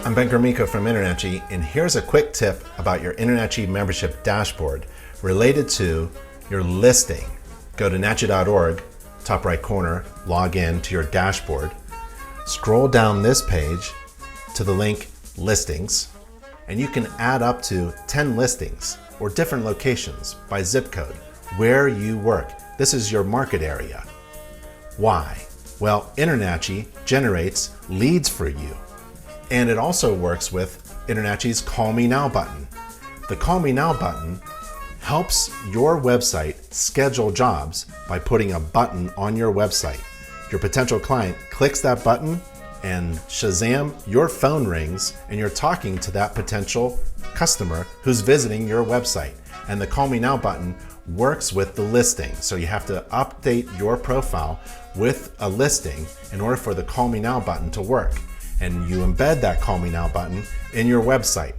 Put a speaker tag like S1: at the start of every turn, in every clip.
S1: I'm Gromicko from InternetG, and here's a quick tip about your InternetG membership dashboard related to your listing. Go to natchi.org, top right corner, log in to your dashboard. Scroll down this page to the link Listings, and you can add up to 10 listings or different locations by zip code where you work. This is your market area. Why? Well, InternetG generates leads for you. And it also works with InternetG's Call Me Now button. The Call Me Now button helps your website schedule jobs by putting a button on your website. Your potential client clicks that button and shazam, your phone rings and you're talking to that potential customer who's visiting your website. And the Call Me Now button works with the listing. So you have to update your profile with a listing in order for the Call Me Now button to work. And you embed that Call Me Now button in your website.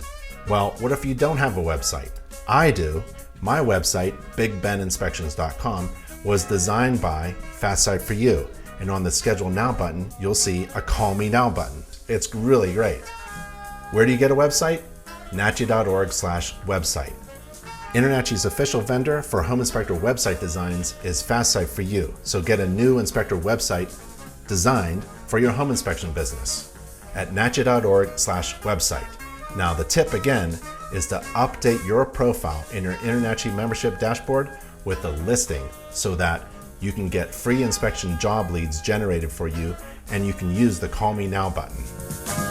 S1: Well, what if you don't have a website? I do. My website, bigbeninspections.com, was designed by Fast Site for You. And on the Schedule Now button, you'll see a Call Me Now button. It's really great. Where do you get a website? natchi.org/website. InternetG's official vendor for home inspector website designs is Fast Site for You. So get a new inspector website designed for your home inspection business at natchi.org/website. Now the tip again is to update your profile in your InternetG membership dashboard with a listing so that you can get free inspection job leads generated for you and you can use the Call Me Now button.